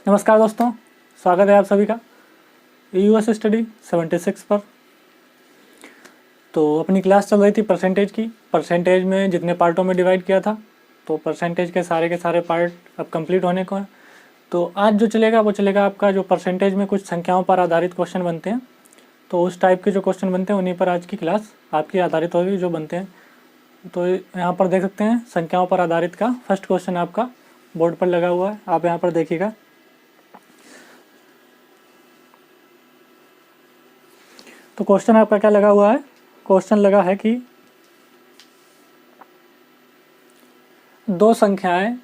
नमस्कार दोस्तों, स्वागत है आप सभी का यूएस स्टडी 76 पर। तो अपनी क्लास चल रही थी परसेंटेज की। परसेंटेज में जितने पार्टों में डिवाइड किया था, तो परसेंटेज के सारे पार्ट अब कंप्लीट होने को हैं। तो आज जो चलेगा वो चलेगा आपका जो परसेंटेज में कुछ संख्याओं पर आधारित क्वेश्चन बनते हैं। तो उस टाइप के जो क्वेश्चन बनते हैं उन्हीं पर आज की क्लास आपकी आधारित होगी, जो बनते हैं। तो यहाँ पर देख सकते हैं संख्याओं पर आधारित का फर्स्ट क्वेश्चन आपका बोर्ड पर लगा हुआ है, आप यहाँ पर देखिएगा। तो क्वेश्चन आपका क्या लगा हुआ है? क्वेश्चन लगा है कि दो संख्याएं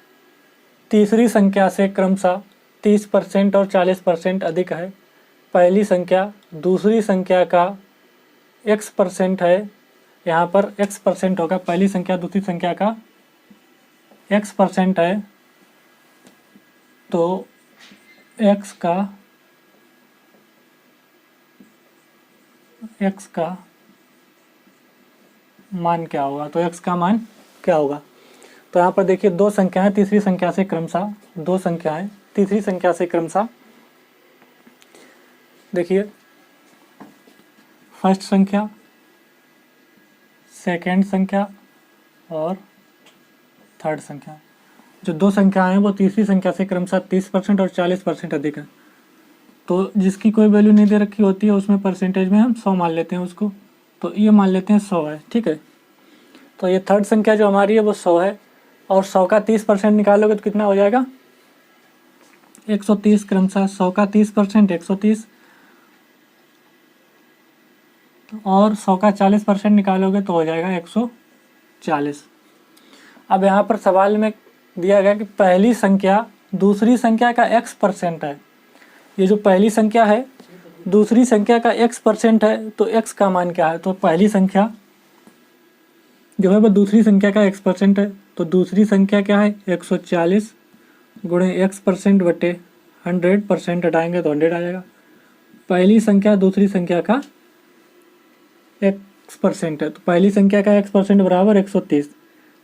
तीसरी संख्या से क्रमशः 30% और 40% अधिक है। पहली संख्या दूसरी संख्या का x% है। यहाँ पर x% होगा, पहली संख्या दूसरी संख्या का x% है। तो x का मान क्या होगा? तो x का मान क्या होगा? तो यहाँ पर देखिए दो संख्याएं तीसरी संख्या से क्रमशः, दो संख्याएं तीसरी संख्या से क्रमशः, देखिए फर्स्ट संख्या, सेकंड संख्या और थर्ड संख्या। जो दो संख्याएं हैं वो तीसरी संख्या से क्रमशः 30% और 40% अधिक है। तो जिसकी कोई वैल्यू नहीं दे रखी होती है उसमें परसेंटेज में हम 100 मान लेते हैं उसको। तो ये मान लेते हैं 100 है, ठीक है। तो ये थर्ड संख्या जो हमारी है वो 100 है, और 100 का 30% निकालोगे तो कितना हो जाएगा? 130। क्रमशः 100 का 30% 130, और 100 का 40% निकालोगे तो हो जाएगा 140। अब यहाँ पर सवाल में दिया गया कि पहली संख्या दूसरी संख्या का x% है। ये जो पहली संख्या है दूसरी संख्या का x% है, तो x का मान क्या है? तो पहली संख्या जो है वो दूसरी संख्या का x% है, तो दूसरी संख्या क्या है? 140 गुणे x% बटे 100%, हटाएंगे तो 100 आ जाएगा। पहली संख्या दूसरी संख्या का x% है, तो पहली संख्या का x% बराबर 130।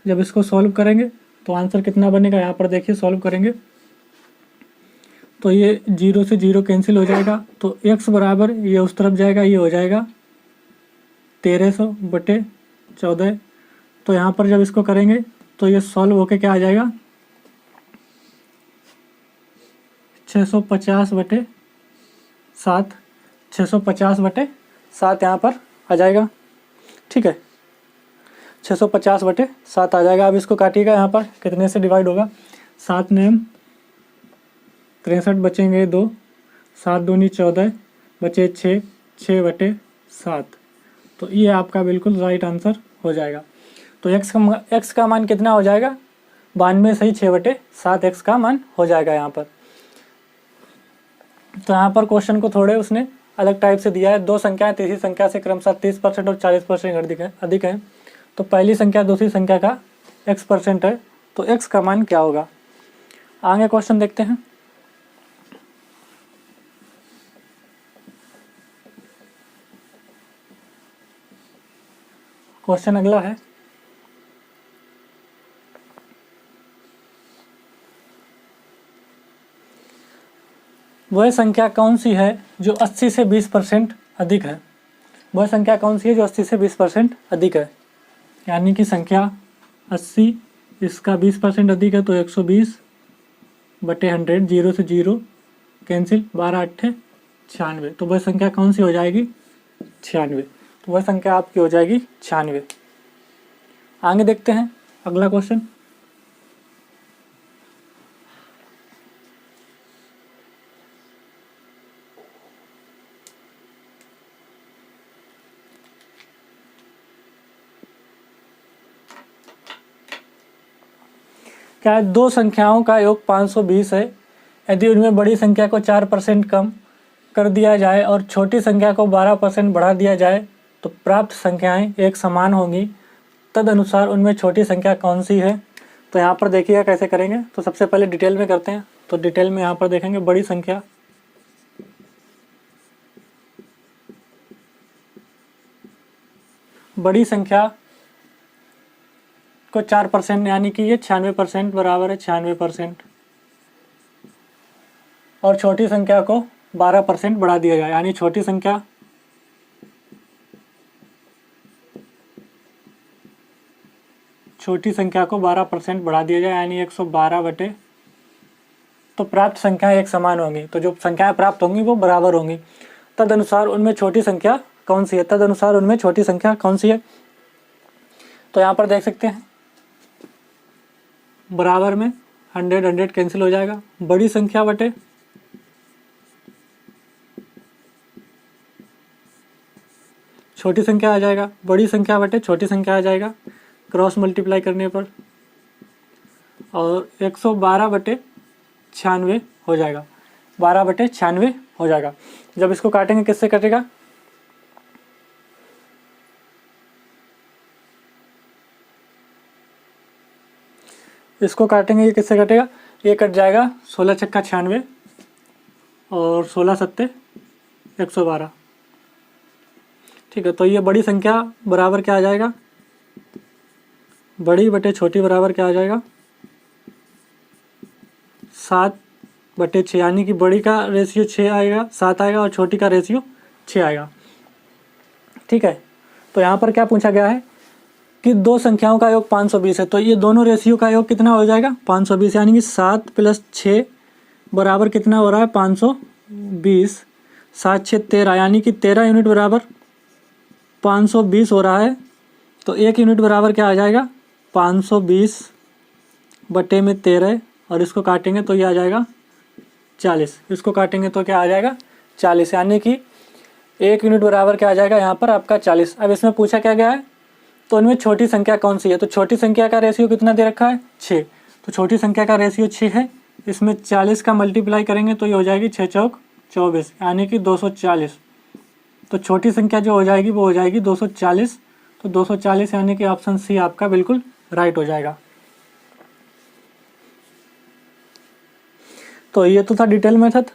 जब इसको सॉल्व करेंगे तो आंसर कितना बनेगा? यहाँ पर देखिए सॉल्व करेंगे तो ये 0 से 0 कैंसिल हो जाएगा, तो x बराबर ये उस तरफ जाएगा, ये हो जाएगा 1300 बटे 14। तो यहाँ पर जब इसको करेंगे तो ये सॉल्व होके क्या आ जाएगा? 650 बटे 7, 650 बटे 7 यहाँ पर आ जाएगा, ठीक है। 650 बटे 7 आ जाएगा। अब इसको काटिएगा, यहाँ पर कितने से डिवाइड होगा? 7 ने 63 बचेंगे 2, 7 दूनी 14 बचे 6, 6 बटे 7। तो ये आपका बिल्कुल राइट आंसर हो जाएगा। तो x का मान कितना हो जाएगा? 92 सही 6 बटे 7 x का मान हो जाएगा यहाँ पर। तो यहाँ पर क्वेश्चन को थोड़े उसने अलग टाइप से दिया है। दो संख्याएं तीसरी संख्या से क्रमशः 30% और 40% अधिक है। तो पहली संख्या दूसरी संख्या का x% है, तो x का मान क्या होगा? आगे क्वेश्चन देखते हैं। क्वेश्चन अगला है, वह संख्या कौन सी है जो 80 से 20% अधिक है? वह संख्या कौन सी है जो 80 से 20% अधिक है? यानी कि संख्या 80, इसका 20% अधिक है, तो 120 बटे 100, 0 से 0 कैंसिल, 12 8 96। तो वह संख्या कौन सी हो जाएगी? 96। तो वह संख्या आपकी हो जाएगी 96। आगे देखते हैं अगला क्वेश्चन। क्या है? दो संख्याओं का योग 520 है। यदि उनमें बड़ी संख्या को 4% कम कर दिया जाए और छोटी संख्या को 12% बढ़ा दिया जाए तो प्राप्त संख्याएं एक समान होंगी। तदनुसार उनमें छोटी संख्या कौन सी है? तो यहाँ पर देखिएगा कैसे करेंगे। तो सबसे पहले डिटेल में करते हैं। तो डिटेल में यहाँ पर देखेंगे बड़ी संख्या को 4%, यानी कि ये 96% बराबर है 96%। और छोटी संख्या को 12% बढ़ा दिया जाए, यानी छोटी संख्या को 12% बढ़ा दिया जाए, यानी 112 बटे, तो प्राप्त संख्याएं एक समान होंगी, तो जो संख्याएं प्राप्त होंगी वो बराबर होंगी। तदनुसार उनमें छोटी संख्या कौन सी है, तो यहाँ पर देख सकते हैं बराबर में 100 कैंसिल हो जाएगा, बड़ी संख्या बटे छोटी संख्या आ जाएगा, बड़ी संख्या बटे छोटी संख्या आ जाएगा क्रॉस मल्टीप्लाई करने पर, और 112 बटे 96 हो जाएगा, 12 बटे 96 हो जाएगा। जब इसको काटेंगे किससे कटेगा, इसको काटेंगे ये किससे कटेगा, ये कट जाएगा 16 छक्का 96 और 16 सत्ते 112। ठीक है, तो ये बड़ी संख्या बराबर क्या आ जाएगा, बड़ी बटे छोटी बराबर क्या आ जाएगा 7 बटे 6, यानी कि बड़ी का रेशियो 6 आएगा, 7 आएगा, और छोटी का रेशियो 6 आएगा। ठीक है, तो यहाँ पर क्या पूछा गया है कि दो संख्याओं का योग 520 है, तो ये दोनों रेशियो का योग कितना हो जाएगा 520, यानी कि 7 + 6 बराबर कितना हो रहा है 520, 7 6 13, यानी कि 13 यूनिट बराबर 520 हो रहा है। तो 1 यूनिट बराबर क्या आ जाएगा 520 बटे में 13, और इसको काटेंगे तो ये आ जाएगा 40, इसको काटेंगे तो क्या आ जाएगा 40, यानी कि 1 यूनिट बराबर क्या आ जाएगा यहाँ पर आपका 40। अब इसमें पूछा क्या गया है, तो इनमें छोटी संख्या कौन सी है, तो छोटी संख्या का रेशियो कितना दे रखा है 6, तो छोटी संख्या का रेशियो 6 है, इसमें 40 का मल्टीप्लाई करेंगे तो ये हो जाएगी 6 चौक 24, यानी कि 240। तो छोटी संख्या जो हो जाएगी वो हो जाएगी 240, तो 240 यानी कि ऑप्शन सी आपका बिल्कुल राइट हो जाएगा। तो ये तो था डिटेल मेथड।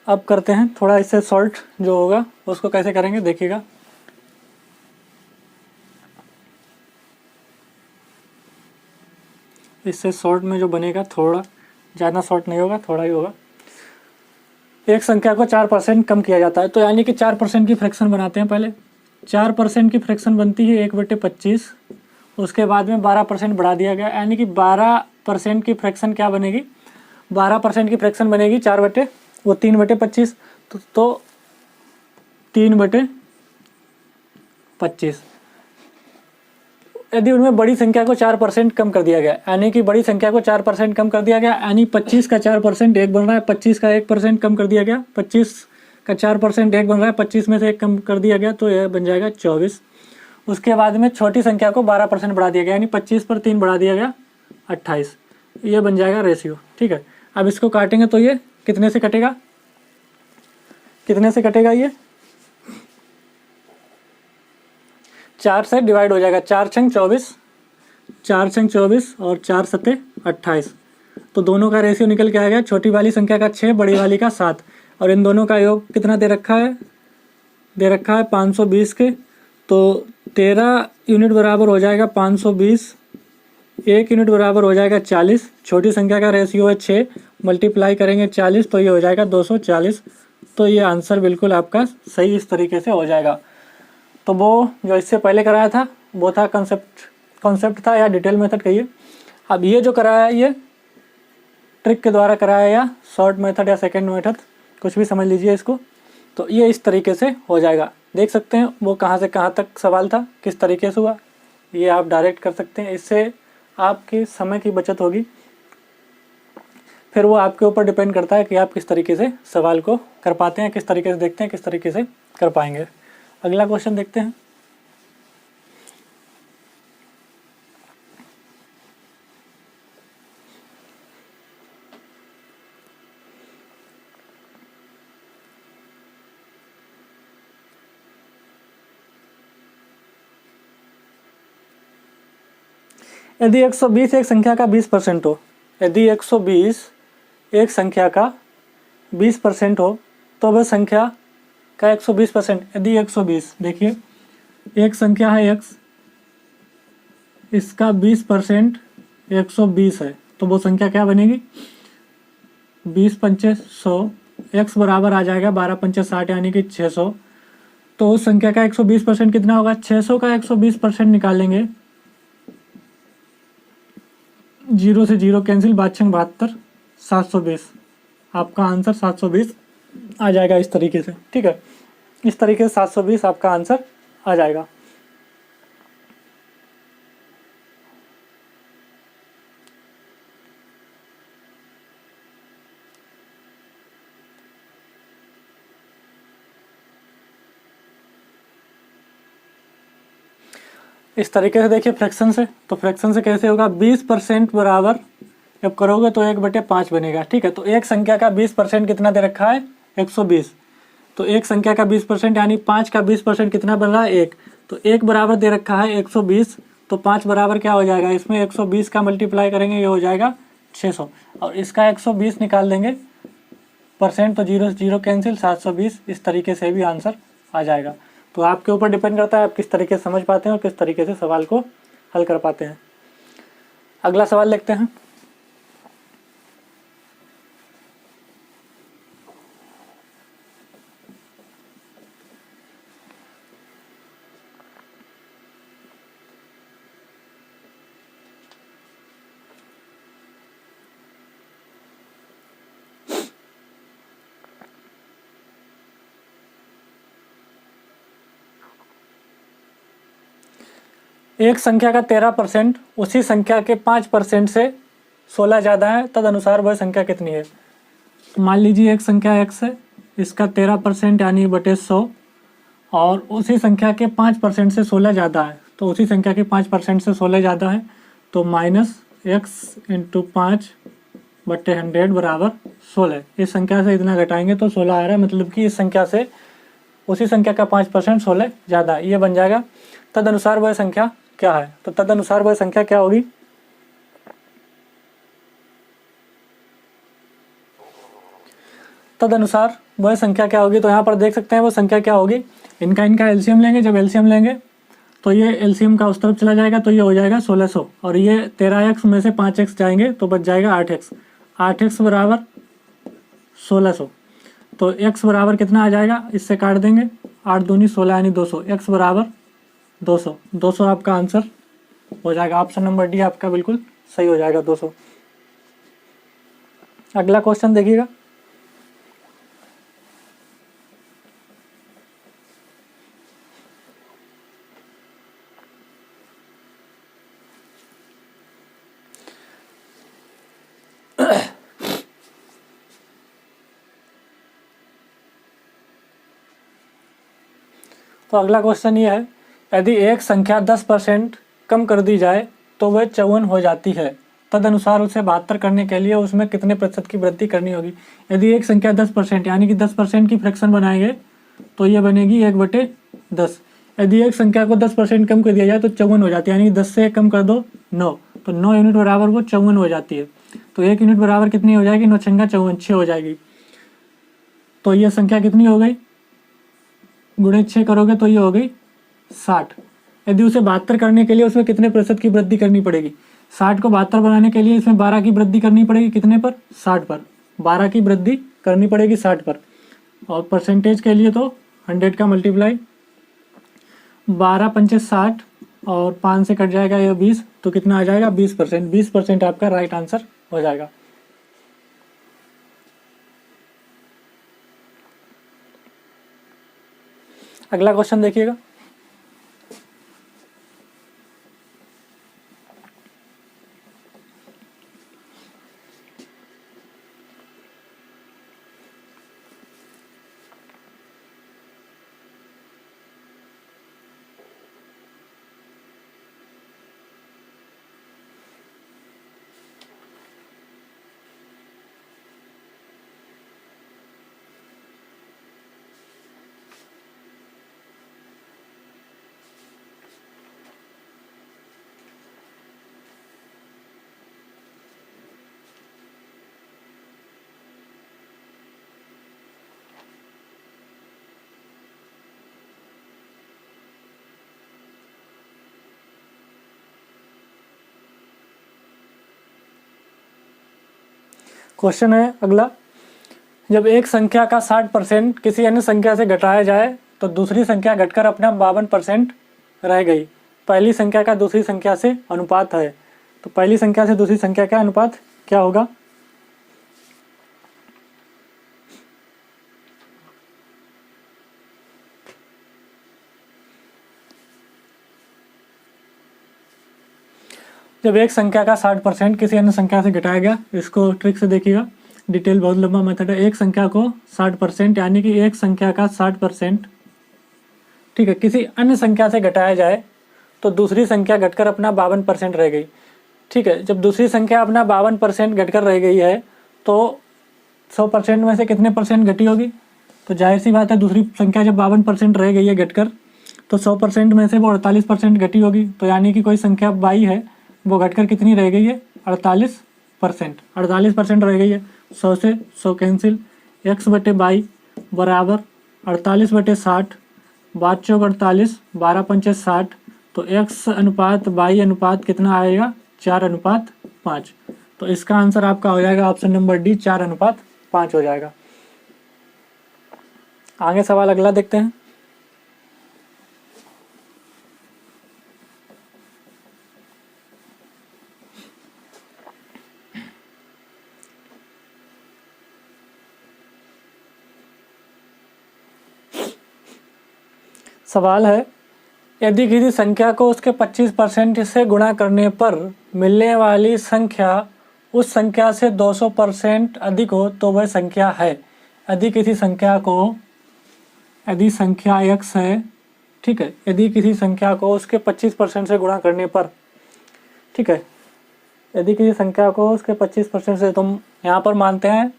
अब करते हैं थोड़ा इससे सॉल्ट जो होगा उसको कैसे करेंगे देखिएगा। इससे शॉर्ट में जो बनेगा थोड़ा ज़्यादा शॉर्ट नहीं होगा, थोड़ा ही होगा। एक संख्या को 4% कम किया जाता है, तो यानी कि 4% की फ्रैक्शन बनाते हैं। पहले 4% की फ्रैक्शन बनती है 1/25, उसके बाद में 12% बढ़ा दिया गया, यानी कि 12% की फ्रैक्शन क्या बनेगी, 12% की फ्रैक्शन बनेगी 3/25, तो 3/25। यदि उनमें बड़ी संख्या को 4% कम कर दिया गया, यानी कि बड़ी संख्या को 4% कम कर दिया गया, यानी 25 का 4% 1 बन रहा है, 25 का 1% कम कर दिया गया, 25 का 4% 1 बन रहा है, 25 में से 1 कम कर दिया गया तो यह बन जाएगा 24। उसके बाद में छोटी संख्या को 12% बढ़ा दिया गया, यानी 25 पर 3 बढ़ा दिया गया 28, ये बन जाएगा रेशियो। ठीक है, अब इसको काटेंगे तो ये कितने से कटेगा, ये 4 से डिवाइड हो जाएगा, 4 छंग 24, 4 छंग 24 और 4 सत्ते 28, तो दोनों का रेशियो निकल के आएगा, छोटी वाली संख्या का 6, बड़ी वाली का 7, और इन दोनों का योग कितना दे रखा है 520 के, तो 13 यूनिट बराबर हो जाएगा 520, 1 यूनिट बराबर हो जाएगा 40, छोटी संख्या का रेशियो है 6, मल्टीप्लाई करेंगे 40 तो ये हो जाएगा 240। तो ये आंसर बिल्कुल आपका सही इस तरीके से हो जाएगा। तो वो जो इससे पहले कराया था वो था कॉन्सेप्ट था या डिटेल मेथड कहिए। अब ये जो कराया है ये ट्रिक के द्वारा कराया या शॉर्ट मेथड या सेकंड मेथड, कुछ भी समझ लीजिए इसको। तो ये इस तरीके से हो जाएगा, देख सकते हैं वो कहाँ से कहाँ तक सवाल था, किस तरीके से हुआ, ये आप डायरेक्ट कर सकते हैं। इससे आपके समय की बचत होगी, फिर वो आपके ऊपर डिपेंड करता है कि आप किस तरीके से सवाल को कर पाते हैं, किस तरीके से देखते हैं, किस तरीके से कर पाएंगे। अगला क्वेश्चन देखते हैं। यदि 120 एक संख्या का 20% हो, यदि 120 एक संख्या का 20% हो तो वह संख्या का 120%, यदि 120 देखिए एक संख्या है x, इसका 20% 120 है, तो वो संख्या क्या बनेगी 20 पंचे 100, x बराबर आ जाएगा 12 पंचे 60 यानी कि 600। तो उस संख्या का 120% कितना होगा? 600 का 120% निकालेंगे, 0 से 0 कैंसिल, 5×72 720। आपका आंसर 720 आ जाएगा इस तरीके से। ठीक है, इस तरीके से 720 आपका आंसर आ जाएगा। इस तरीके से देखिए फ्रैक्शन से, तो फ्रैक्शन से कैसे होगा? 20% बराबर जब करोगे तो 1/5 बनेगा। ठीक है, तो एक संख्या का 20% कितना दे रखा है? 120। तो एक संख्या का 20% यानी 5 का 20% कितना बन रहा है? 1। तो 1 बराबर दे रखा है 120, तो 5 बराबर क्या हो जाएगा? इसमें 120 का मल्टीप्लाई करेंगे, ये हो जाएगा 600, और इसका 120 निकाल देंगे परसेंट, तो 0 से 0 कैंसिल, 720। इस तरीके से भी आंसर आ जाएगा। तो आपके ऊपर डिपेंड करता है आप किस तरीके से समझ पाते हैं और किस तरीके से सवाल को हल कर पाते हैं। अगला सवाल लिखते हैं। एक संख्या का 13% उसी संख्या के 5% से 16 ज़्यादा है, तदनुसार वह संख्या कितनी है? मान लीजिए एक संख्या x है, इसका 13% यानी बटे 100, और उसी संख्या के 5% से 16 ज़्यादा है। तो उसी संख्या के 5% से 16 ज़्यादा है, तो -x × 5/100 बराबर 16। इस संख्या से इतना घटाएंगे तो 16 आ रहा है, मतलब कि इस संख्या से उसी संख्या का 5% 16 ज़्यादा है, ये बन जाएगा। तदनुसार वह संख्या क्या है? तो तदनुसार वह संख्या क्या होगी? तदनुसार वह संख्या क्या होगी? तो यहाँ पर देख सकते हैं वो संख्या क्या होगी। इनका एलसीएम लेंगे, जब एलसीएम लेंगे तो ये एलसीएम का उस तरफ चला जाएगा, तो ये हो जाएगा 1600, और ये 13x में से 5x जाएंगे तो बच जाएगा 8x। 8x बराबर 1600, तो x बराबर कितना आ जाएगा? इससे काट देंगे, 8 दूनी 16 यानी 200। x बराबर 200, 200 आपका आंसर हो जाएगा। ऑप्शन नंबर डी आपका बिल्कुल सही हो जाएगा, 200। अगला क्वेश्चन देखिएगा। तो अगला क्वेश्चन ये है, यदि एक संख्या 10% कम कर दी जाए तो वह 54 हो जाती है, तदनुसार उसे 72 करने के लिए उसमें कितने प्रतिशत की वृद्धि करनी होगी? यदि एक संख्या 10% यानी कि 10% की फ्रैक्शन बनाएंगे तो ये बनेगी 1/10। यदि एक संख्या को 10% कम कर दिया जाए तो 54 हो जाती है, यानी कि 10 से कम कर दो 9, तो 9 यूनिट बराबर वो 54 हो जाती है। तो 1 यूनिट बराबर कितनी हो जाएगी? 9 × 54, 6 हो जाएगी। तो ये संख्या कितनी हो गई? गुणे 6 करोगे तो ये हो गई 60। यदि उसे 72 करने के लिए उसमें कितने प्रतिशत की वृद्धि करनी पड़ेगी? 60 को 72 बनाने के लिए इसमें 12 की वृद्धि करनी पड़ेगी, कितने पर? 60 पर। 12 की वृद्धि करनी पड़ेगी 60 पर। और परसेंटेज के लिए तो 100 का मल्टीप्लाई, 12 पंचे 60 और 5 से कट जाएगा ये 20, तो कितना आ जाएगा? 20%। 20% आपका राइट आंसर हो जाएगा। अगला क्वेश्चन देखिएगा। क्वेश्चन है अगला, जब एक संख्या का 60% किसी अन्य संख्या से घटाया जाए तो दूसरी संख्या घटकर अपना 52% रह गई। पहली संख्या का दूसरी संख्या से अनुपात है, तो पहली संख्या से दूसरी संख्या का अनुपात क्या होगा? जब एक संख्या का 60% किसी अन्य संख्या से घटाया गया, इसको ट्रिक से देखिएगा, डिटेल बहुत लंबा मेथड है। एक संख्या को 60% यानी कि एक संख्या का 60%, ठीक है, किसी अन्य संख्या से घटाया जाए तो दूसरी संख्या घटकर अपना 52% रह गई। ठीक है, जब दूसरी संख्या अपना 52% घटकर रह गई है तो 100% में से कितने परसेंट घटी होगी? तो जाहिर सी बात है दूसरी संख्या जब 52% रह गई है घटकर, तो 100% में से वो 48% घटी होगी। तो यानी कि कोई संख्या 22 है, वो घटकर कितनी रह गई है? 48%। 48% रह गई है। 100 से 100 कैंसिल, x/22 बराबर 48/60, 5 चौक 48, 12 पंचे 60, तो x अनुपात y अनुपात कितना आएगा? 4:5। तो इसका आंसर आपका हो जाएगा ऑप्शन नंबर डी, 4:5 हो जाएगा। आगे सवाल अगला देखते हैं। सवाल है, यदि किसी संख्या को उसके 25% से गुणा करने पर मिलने वाली संख्या उस संख्या से 200% अधिक हो तो वह संख्या है। यदि किसी संख्या को, यदि संख्या x है, ठीक है, यदि किसी संख्या को उसके 25% से गुणा करने पर, ठीक है, यदि किसी संख्या को उसके 25% से, तुम यहाँ पर मानते हैं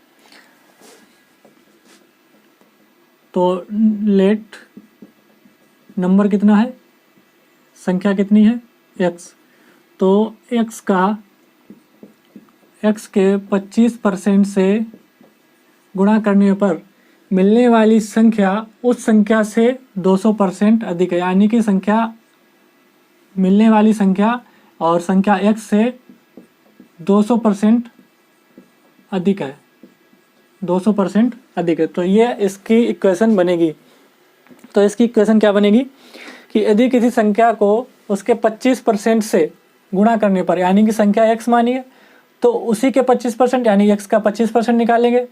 तो लेट नंबर कितना है, संख्या कितनी है? x। तो x के 25% से गुणा करने पर मिलने वाली संख्या उस संख्या से 200% अधिक है। यानी कि संख्या, मिलने वाली संख्या और संख्या x से 200% अधिक है, 200% अधिक है। तो ये इसकी इक्वेशन बनेगी। तो इसकी इक्वेशन क्या बनेगी कि यदि किसी संख्या को उसके 25% से गुणा करने पर, यानी कि संख्या x मानिए, तो उसी के 25% यानी x का 25% निकालेंगे,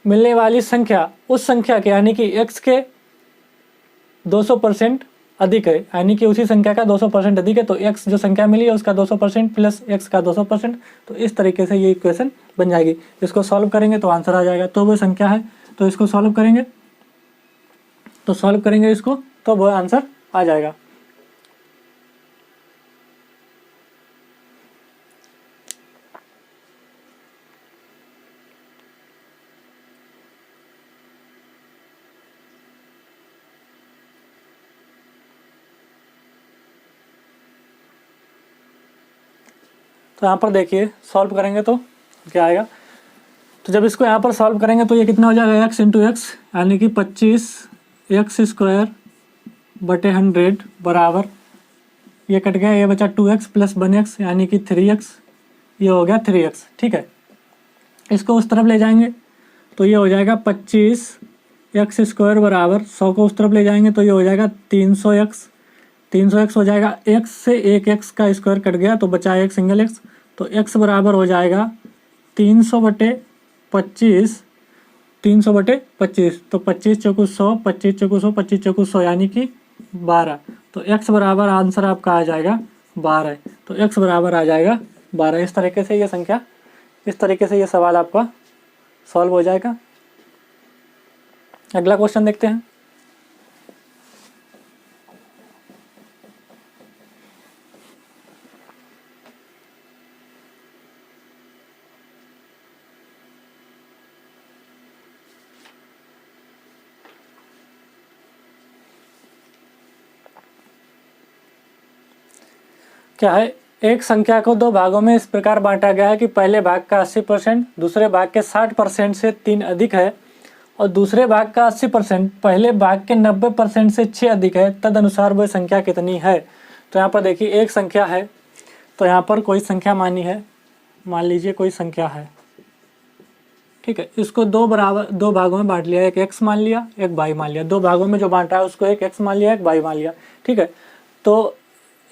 मिलने वाली संख्या उस संख्या के यानी कि x के 200% अधिक है, यानी कि उसी संख्या का 200% अधिक है। तो x जो संख्या मिली है उसका 200% प्लस x का 200%। तो इस तरीके से ये इक्वेशन बन जाएगी। इसको सॉल्व करेंगे तो आंसर आ जाएगा। तो वो संख्या है, तो इसको सॉल्व करेंगे, तो सॉल्व करेंगे इसको, तो वो आंसर आ जाएगा। तो यहाँ पर देखिए सॉल्व करेंगे तो क्या आएगा। तो जब इसको यहाँ पर सॉल्व करेंगे तो ये कितना हो जाएगा? x इंटू एक्स, यानी कि 25x² बटे 100 बराबर, ये कट गया, ये बचा 2x प्लस 1x यानी कि 3x, ये हो गया 3x। ठीक है, इसको उस तरफ ले जाएंगे तो ये हो जाएगा 25x² बराबर 100 को उस तरफ ले जाएंगे तो ये हो जाएगा 300x। 300x हो जाएगा, x से एक x का स्क्वायर कट गया तो बचा एक सिंगल x। तो x बराबर हो जाएगा 300/25, 300/25। तो 25 चौकू 100, 25 चौकू 100, 25 चौकू 100 यानी कि 12। तो x बराबर आंसर आपका आ जाएगा 12। तो x बराबर आ जाएगा 12। इस तरीके से ये संख्या, इस तरीके से ये सवाल आपका सॉल्व हो जाएगा। अगला क्वेश्चन देखते हैं। क्या है, एक संख्या को दो भागों में इस प्रकार बांटा गया है कि पहले भाग का 80% दूसरे भाग के 60% से 3 अधिक है और दूसरे भाग का 80% पहले भाग के 90% से 6 अधिक है, तदनुसार वह संख्या कितनी है। तो यहाँ पर देखिए एक संख्या है, तो यहाँ पर कोई संख्या मानी है, मान लीजिए कोई संख्या है, ठीक है। इसको दो भागों में बांट लिया, एक x मान लिया एक y मान लिया। दो भागों में जो बांटा है उसको एक x मान लिया एक y मान लिया, ठीक है। तो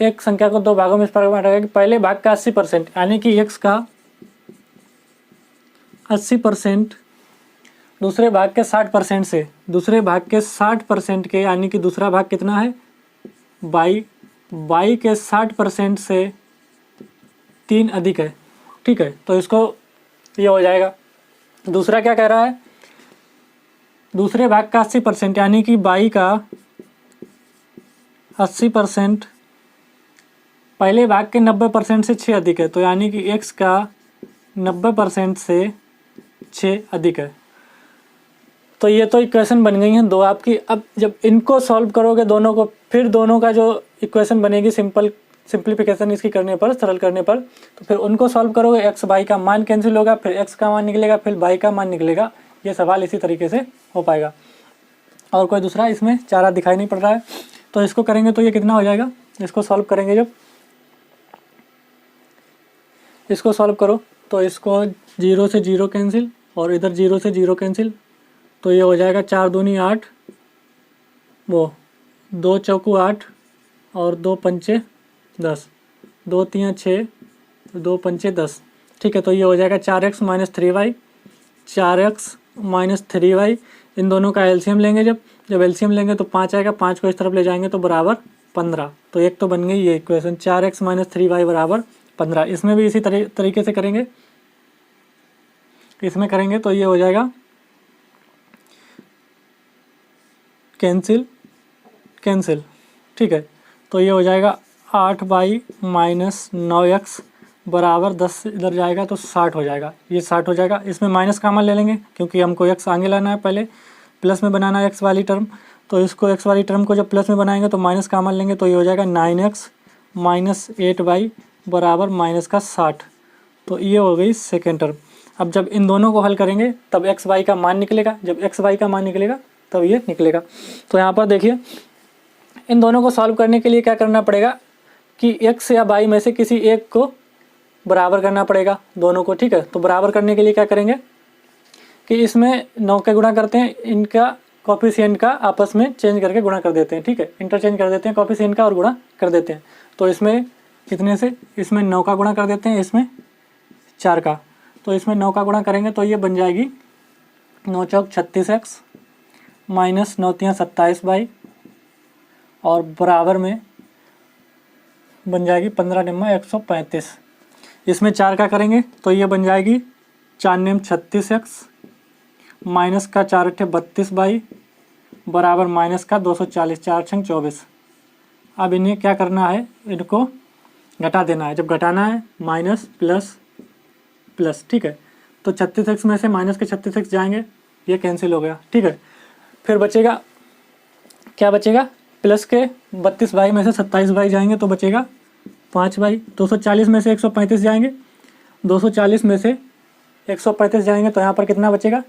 एक संख्या को दो भागों में इस प्रकार बांटा गया कि पहले भाग का 80% यानी कि x का 80% दूसरे भाग के 60% से, दूसरे भाग के 60% के, यानी कि दूसरा भाग कितना है y के 60% से 3 अधिक है, ठीक है। तो इसको ये हो जाएगा। दूसरा क्या कह रहा है, दूसरे भाग का 80% यानी कि y का 80% पहले भाग के 90% से 6 अधिक है, तो यानी कि x का 90% से 6 अधिक है। तो ये तो इक्वेशन बन गई हैं दो आपकी। अब जब इनको सॉल्व करोगे दोनों को, फिर दोनों का जो इक्वेशन बनेगी सिंप्लीफिकेशन इसकी करने पर, सरल करने पर, तो फिर उनको सॉल्व करोगे, एक्स वाई का मान कैंसिल होगा, फिर एक्स का मान निकलेगा, फिर वाई का मान निकलेगा। ये सवाल इसी तरीके से हो पाएगा। और कोई दूसरा इसमें चारा दिखाई नहीं पड़ रहा है, तो इसको करेंगे तो ये कितना हो जाएगा, इसको सॉल्व करेंगे जब, इसको सॉल्व करो तो इसको 0 से 0 कैंसिल और इधर 0 से 0 कैंसिल, तो ये हो जाएगा 4 दूनी 8, वो 2 चौकू 8 और 2 पंचे 10, 2 तियाँ 6, 2 पंचे 10, ठीक है। तो ये हो जाएगा 4x minus 3y, 4x minus 3y। इन दोनों का एलसीएम लेंगे, जब एलसीएम लेंगे तो 5 आएगा, 5 को इस तरफ ले जाएंगे तो बराबर 15। तो एक तो बन गई ये इक्वेशन 4x माइनस 3y बराबर 15। इसमें भी इसी तरीके से करेंगे, इसमें करेंगे तो ये हो जाएगा कैंसिल कैंसिल, ठीक है। तो ये हो जाएगा 8y माइनस 9x बराबर 10, इधर जाएगा तो 60 हो जाएगा, ये 60 हो जाएगा। इसमें माइनस कॉमन ले लेंगे क्योंकि हमको x आगे लाना है, पहले प्लस में बनाना है x वाली टर्म, तो इसको x वाली टर्म को जब प्लस में बनाएंगे तो माइनस कॉमन लेंगे, तो ये हो जाएगा 9x माइनस 8y बराबर माइनस का 60। तो ये हो गई सेकेंड टर्म। अब जब इन दोनों को हल करेंगे तब एक्स वाई का मान निकलेगा, जब एक्स वाई का मान निकलेगा तब ये निकलेगा। तो यहाँ पर देखिए, इन दोनों को सॉल्व करने के लिए क्या करना पड़ेगा कि एक्स या वाई में से किसी एक को बराबर करना पड़ेगा दोनों को, ठीक है। तो बराबर करने के लिए क्या करेंगे कि इसमें 9 के गुणा करते हैं, इनका कोफिशिएंट का आपस में चेंज करके गुणा कर देते हैं, ठीक है, इंटरचेंज कर देते हैं कोफिशिएंट का और गुणा कर देते हैं। तो इसमें कितने से, इसमें 9 का गुणा कर देते हैं, इसमें 4 का, तो इसमें 9 का गुणा करेंगे तो ये बन जाएगी 9 चौक 36x माइनस 9 तियाँ 27y और बराबर में बन जाएगी 15 निम्मा 135। इसमें 4 का करेंगे तो ये बन जाएगी 4 निम 36x माइनस का 4 अट्ठे 32y बराबर माइनस का 240, 4 छंग 24। अब इन्हें क्या करना है, इनको घटा देना है। जब घटाना है माइनस प्लस प्लस, ठीक है। तो 36x में से माइनस के 36x जाएंगे, ये कैंसिल हो गया, ठीक है। फिर बचेगा, क्या बचेगा, प्लस के 32y में से 27y जाएंगे तो बचेगा 5y। 240 में से 135 जाएंगे, 240 में से 135 जाएंगे तो यहाँ पर कितना बचेगा,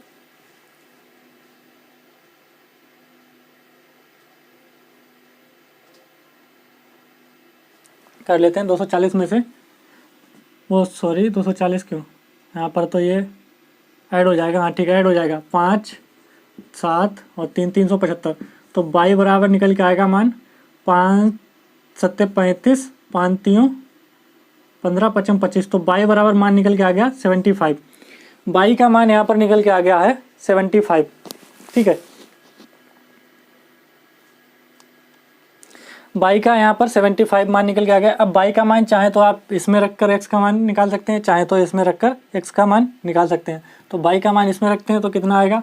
कर लेते हैं 240 में से, वो सॉरी 240 क्यों, यहाँ पर तो ये ऐड हो जाएगा, हाँ ठीक है ऐड हो जाएगा, 5 7 और 3 375। तो y बराबर निकल के आएगा मान 5 7 35, 5 3 15 55 25। तो y बराबर मान निकल के आ गया 75। y का मान यहाँ पर निकल के आ गया है 75, ठीक है। y का यहाँ पर 75 मान निकल के आ गया। अब y का मान चाहे तो आप इसमें रखकर x का मान निकाल सकते हैं, चाहे तो इसमें रखकर x का मान निकाल सकते हैं। तो y का मान इसमें रखते हैं तो कितना आएगा,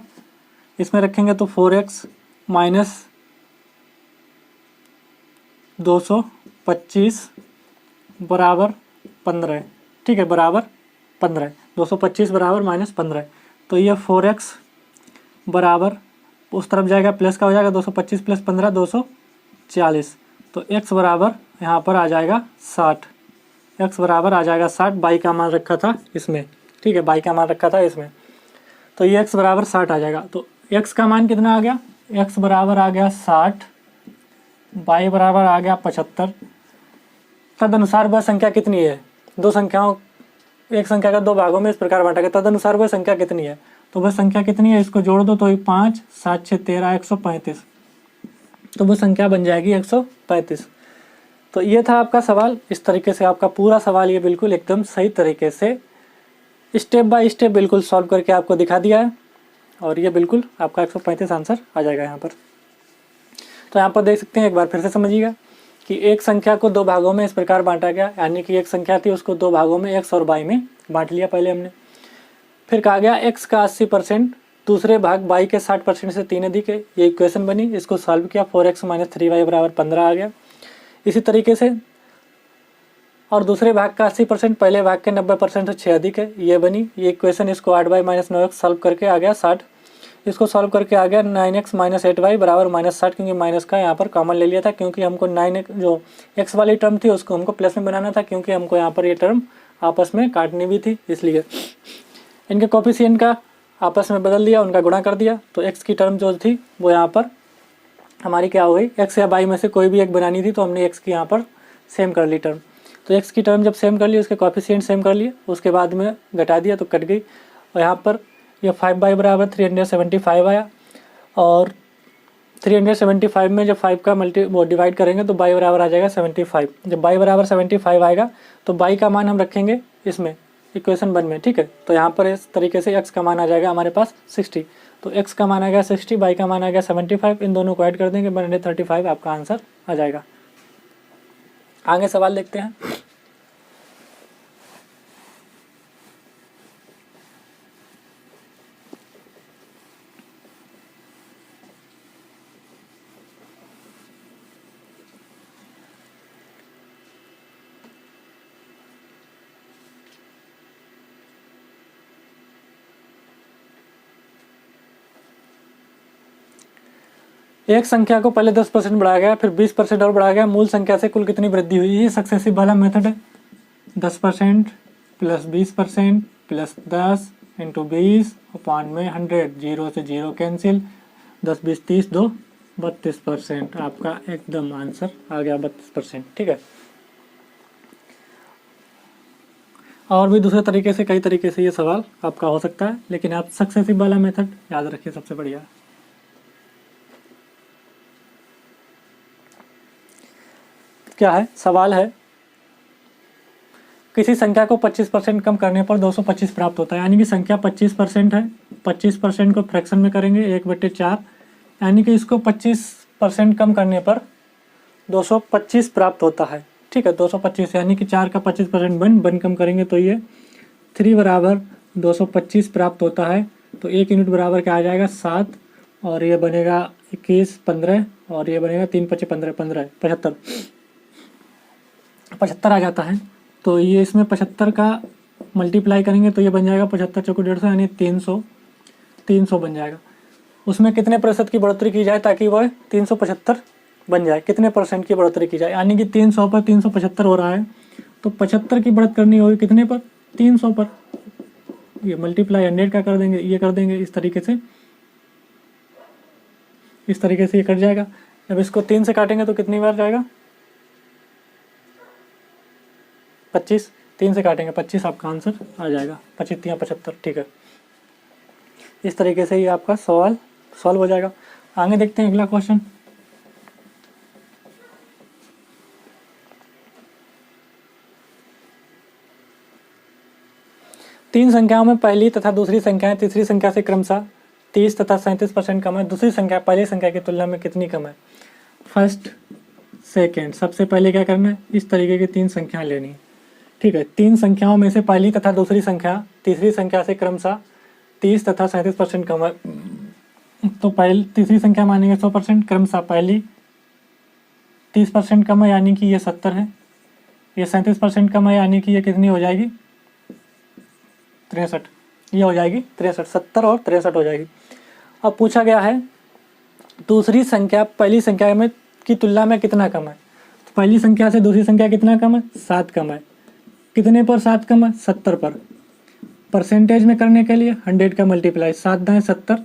इसमें रखेंगे तो 4x माइनस 225 बराबर 15, ठीक है, बराबर 15, 225 बराबर माइनस 15। तो ये 4x बराबर उस तरफ जाएगा, प्लस का हो जाएगा 225 प्लस 15 240। तो x बराबर यहाँ पर आ जाएगा 60, x बराबर आ जाएगा 60। y का मान रखा था इसमें, ठीक है, y का मान रखा था इसमें, तो ये x बराबर 60 आ जाएगा। तो x का मान कितना आ गया, x बराबर आ गया 60, y बराबर आ गया 75। तदनुसार वह संख्या कितनी है, दो संख्याओं, एक संख्या का दो भागों में इस प्रकार बांटा गया, तदनुसार वह संख्या कितनी है। तो वह संख्या कितनी है, इसको जोड़ दो तो ये 5 7 6 13 135, तो वो संख्या बन जाएगी 135। तो ये था आपका सवाल। इस तरीके से आपका पूरा सवाल ये बिल्कुल एकदम सही तरीके से स्टेप बाय स्टेप बिल्कुल सॉल्व करके आपको दिखा दिया है, और ये बिल्कुल आपका 135 आंसर आ जाएगा यहाँ पर। तो यहाँ पर देख सकते हैं, एक बार फिर से समझिएगा कि एक संख्या को दो भागों में इस प्रकार बांटा गया, यानी कि एक संख्या थी उसको दो भागों में x और y में बांट लिया पहले हमने। फिर कहा गया x का 80% दूसरे भाग y के 60% से 3 अधिक है, ये इक्वेशन बनी। इसको सॉल्व किया, 4x - 3y = 15 आ गया। इसी तरीके से और दूसरे भाग का 80% पहले भाग के 90% से 6 अधिक है, ये बनी, ये इक्वेशन। इसको 8y - 9x सॉल्व करके आ गया 60। इसको सॉल्व करके आ गया 9x - 8y = -60, क्योंकि माइनस का यहाँ पर कॉमन ले लिया था, क्योंकि हमको 9x जो x वाली टर्म थी उसको हमको प्लस में बनाना था, क्योंकि हमको यहाँ पर ये टर्म आपस में काटनी भी थी, इसलिए इनके कोफिशिएंट का आपस में बदल दिया, उनका गुणा कर दिया। तो x की टर्म जो थी वो यहाँ पर हमारी क्या हो गई, x या y में से कोई भी एक बनानी थी, तो हमने x की यहाँ पर सेम कर ली टर्म। तो x की टर्म जब सेम कर ली, उसके कोफिशिएंट सेम कर लिए, उसके बाद में घटा दिया तो कट गई। और यहाँ पर ये 5y = 375 आया, और 375 में जब 5 का वो डिवाइड करेंगे तो y बराबर आ जाएगा 75। जब y बराबर 75 आएगा तो y का मान हम रखेंगे इसमें इक्वेशन 1 में, ठीक है। तो यहाँ पर इस तरीके से x का मान आ जाएगा हमारे पास 60, तो x का मान आ गया 60, y का मान आ गया 75, इन दोनों को ऐड कर देंगे 135 आपका आंसर आ जाएगा। आगे सवाल देखते हैं। एक संख्या को पहले 10% बढ़ाया गया, फिर 20% और बढ़ाया गया, मूल संख्या से कुल कितनी वृद्धि हुई। ये सक्सेसिव वाला मेथड है। 10% + 20% + 10 × 20 अपॉन में 100, 0 से 0 कैंसिल, 10 20 30 2 32%, आपका एकदम आंसर आ गया 32%, ठीक है। और भी दूसरे तरीके से, कई तरीके से ये सवाल आपका हो सकता है, लेकिन आप सक्सेसिव वाला मेथड याद रखिए, सबसे बढ़िया। क्या है सवाल है, किसी संख्या को 25% कम करने पर 225 प्राप्त होता है, यानी कि संख्या 25% है, 25% को फ्रैक्शन में करेंगे 1/4, यानी कि इसको 25% कम करने पर 225 प्राप्त होता है, ठीक है। 225 यानी कि 4 का 25% बन कम करेंगे तो ये 3 बराबर 225 प्राप्त होता है। तो 1 यूनिट बराबर क्या आ जाएगा 7, और ये बनेगा 21 15, और ये बनेगा 3 × 5 = 15 15 75 आ जाता है। तो ये इसमें 75 का मल्टीप्लाई करेंगे तो ये बन जाएगा 75 × 4 = 150, यानी 300 बन जाएगा। उसमें कितने प्रतिशत की बढ़ोतरी की जाए ताकि वह 375 बन जाए, कितने % की बढ़ोतरी की जाए, यानी कि 300 पर 375 हो रहा है, तो 75 की बढ़त करनी होगी कितने पर, 300 पर। ये मल्टीप्लाई 100 का कर देंगे, ये कर देंगे इस तरीके से ये कट जाएगा। जब इसको 3 से काटेंगे तो कितनी बार जाएगा, 25, 3 से काटेंगे 25, आपका आंसर आ जाएगा 25 × 75, ठीक है। इस तरीके से ये आपका सवाल सॉल्व हो जाएगा। आगे देखते हैं अगला क्वेश्चन। तीन संख्याओं में पहली तथा दूसरी संख्याएं तीसरी संख्या से क्रमशः 30 तथा 37% कम है। दूसरी संख्या पहली संख्या की तुलना में कितनी कम है। फर्स्ट सेकेंड, सबसे पहले क्या करना है, इस तरीके की 3 संख्याएं लेनी है, ठीक है। 3 संख्याओं में से पहली तथा दूसरी संख्या तीसरी संख्या से क्रमशः 30 तथा 37% कम है। तो पहली तीसरी संख्या मानेंगे 100%, क्रमशः पहली 30% कम है, यानी कि ये 70 है। ये 37% कम है, यानी कि ये कितनी हो जाएगी 63, ये हो जाएगी 63, 70 और 63 हो जाएगी। अब पूछा गया है दूसरी संख्या पहली संख्या में की तुलना में कितना कम है। तो पहली संख्या से दूसरी संख्या कितना कम है, 7 कम है। कितने पर 7 कम है, 70 पर। परसेंटेज में करने के लिए 100 का मल्टीप्लाई, 7 दाएँ 70,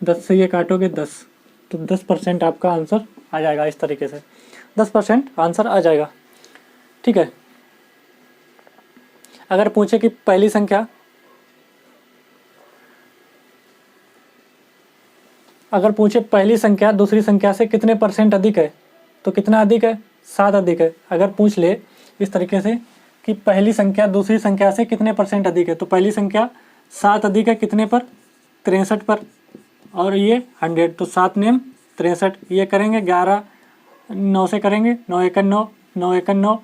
10 से ये काटोगे 10, तो 10% आपका आंसर आ जाएगा। इस तरीके से 10% आंसर आ जाएगा, ठीक है। अगर पूछे कि पहली संख्या अगर पूछे पहली संख्या दूसरी संख्या से कितने % अधिक है, तो कितना अधिक है, 7 अधिक है। अगर पूछ ले इस तरीके से कि पहली संख्या दूसरी संख्या से कितने % अधिक है, तो पहली संख्या 7 अधिक है कितने पर, 63 पर, और ये 100, तो 7 नेम 63। ये करेंगे 11 9 से करेंगे, 9 एकन 9, 9 एकन 9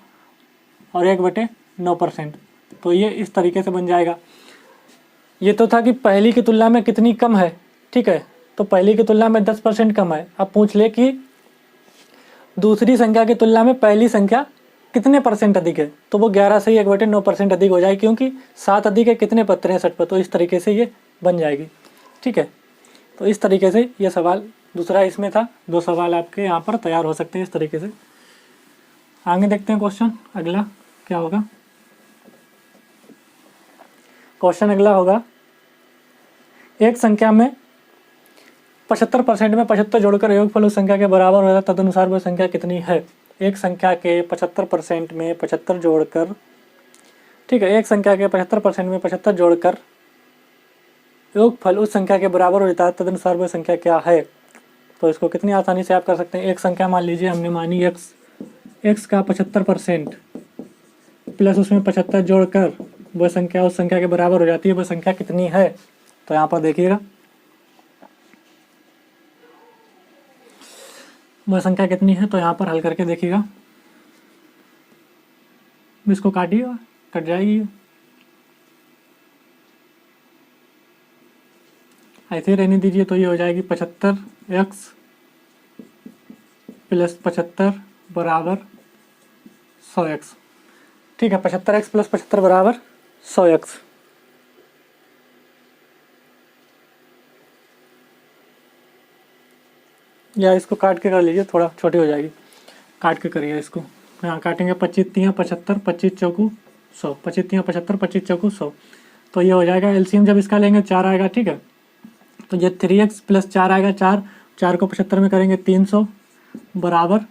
और 1/9%, तो ये इस तरीके से बन जाएगा। ये तो था कि पहली की तुलना में कितनी कम है, ठीक है, तो पहली की तुलना में 10% कम है। अब पूछ ले कि दूसरी संख्या की तुलना में पहली संख्या कितने % अधिक है, तो वो 11 से ही 1/9% अधिक हो जाएगी, क्योंकि 7 अधिक है कितने पर, 63 पर, तो इस तरीके से ये बन जाएगी, ठीक है। तो इस तरीके से ये सवाल दूसरा इसमें था। 2 सवाल आपके यहाँ पर तैयार हो सकते हैं इस तरीके से। आगे देखते हैं क्वेश्चन अगला क्या होगा। क्वेश्चन अगला होगा, एक संख्या में 75% में 75 जोड़कर योगफल उस संख्या के बराबर हो जाता है, तदनुसार वह संख्या कितनी है। एक संख्या के 75% में 75 जोड़कर, ठीक है, एक संख्या के 75% में 75 जोड़कर योगफल उस संख्या के बराबर हो जाता है, तदनुसार वह संख्या क्या है। तो इसको कितनी आसानी से आप कर सकते हैं। एक संख्या मान लीजिए हमने मानी x का 75% प्लस उसमें 75 जोड़कर वह संख्या उस संख्या के बराबर हो जाती है, वह संख्या कितनी है। तो यहाँ पर देखिएगा वह संख्या कितनी है, तो यहाँ पर हल करके देखिएगा, इसको काटिएगा, कट जाएगी, ऐसे ही रहने दीजिए। तो ये हो जाएगी 75x प्लस 75 बराबर 100x, ठीक है, 75x प्लस 75 बराबर 100x। या इसको काट के कर लीजिए, थोड़ा छोटी हो जाएगी, काट के करिए इसको। यहाँ काटेंगे 25 तियाँ 75, 25 चौकू 100, 25 तियाँ 75, 25 चौकू 100, तो ये हो जाएगा। एलसीएम जब इसका लेंगे 4 आएगा, ठीक है, तो ये 3x प्लस 4 आएगा, 4 को 75 में करेंगे 300 बराबर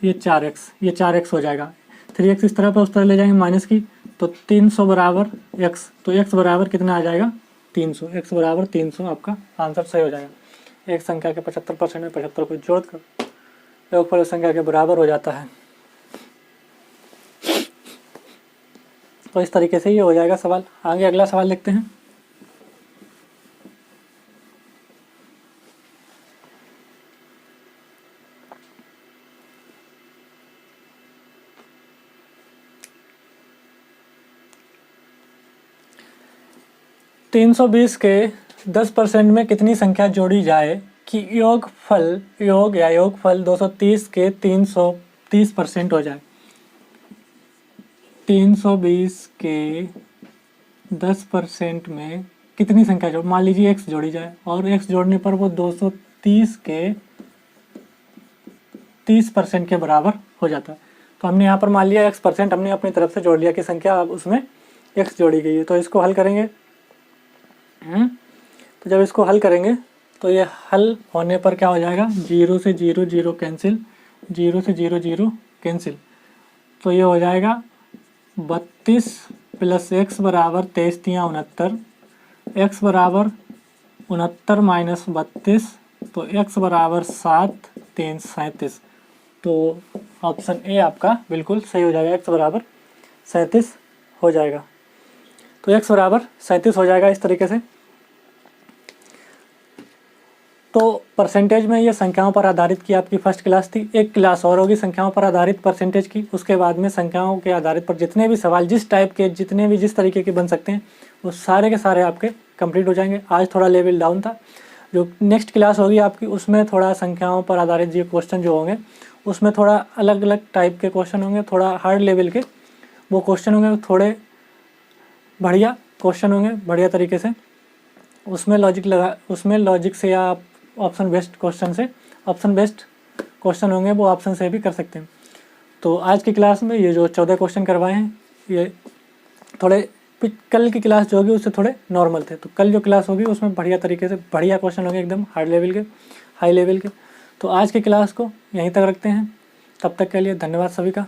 ये 4x, ये 4x हो जाएगा। 3x इस तरह पर उस तरह ले जाएंगे माइनस की, तो 300 बराबर x, तो x बराबर कितना आ जाएगा 300, x बराबर 300 आपका आंसर सही हो जाएगा। एक संख्या के 75% में 75 को जोड़कर योगफल उस संख्या के बराबर हो जाता है। तो इस तरीके से ये हो जाएगा सवाल। आगे अगला सवाल देखते हैं। (320) के 10% में कितनी संख्या जोड़ी जाए कि योगफल योगफल 230 के 330% हो जाए। 320 के 10% में कितनी संख्या जोड़, मान लीजिए x जोड़ी जाए, और x जोड़ने पर वो 230 के 30% के बराबर हो जाता है। तो हमने यहाँ पर मान लिया x% हमने अपनी तरफ से जोड़ लिया कि संख्या अब उसमें x जोड़ी गई है। तो इसको हल करेंगे, तो जब इसको हल करेंगे तो ये हल होने पर क्या हो जाएगा, 0 से 0 0 कैंसिल, 0 से 0 0 कैंसिल, तो ये हो जाएगा 32 प्लस x बराबर 23 तियाँ 69, x बराबर 69 माइनस 32, तो x बराबर 7 3 37। तो ऑप्शन ए आपका बिल्कुल सही हो जाएगा, x बराबर 37 हो जाएगा। तो x बराबर 37 हो जाएगा इस तरीके से। तो परसेंटेज में ये संख्याओं पर आधारित की आपकी फर्स्ट क्लास थी। एक क्लास और होगी संख्याओं पर आधारित परसेंटेज की, उसके बाद में संख्याओं के आधारित पर जितने भी सवाल जिस टाइप के जितने भी जिस तरीके के बन सकते हैं वो सारे के सारे आपके कंप्लीट हो जाएंगे। आज थोड़ा लेवल डाउन था, जो नेक्स्ट क्लास होगी आपकी उसमें थोड़ा संख्याओं पर आधारित ये क्वेश्चन जो होंगे उसमें थोड़ा अलग अलग टाइप के क्वेश्चन होंगे, थोड़ा हार्ड लेवल के वो क्वेश्चन होंगे, थोड़े बढ़िया क्वेश्चन होंगे बढ़िया तरीके से। उसमें लॉजिक से या ऑप्शन बेस्ड क्वेश्चन होंगे वो ऑप्शन से भी कर सकते हैं। तो आज की क्लास में ये जो 14 क्वेश्चन करवाए हैं ये थोड़े कल की क्लास जो होगी उससे थोड़े नॉर्मल थे। तो कल जो क्लास होगी उसमें बढ़िया तरीके से बढ़िया क्वेश्चन होंगे एकदम हाई लेवल के। तो आज की क्लास को यहीं तक रखते हैं, तब तक के लिए धन्यवाद सभी का।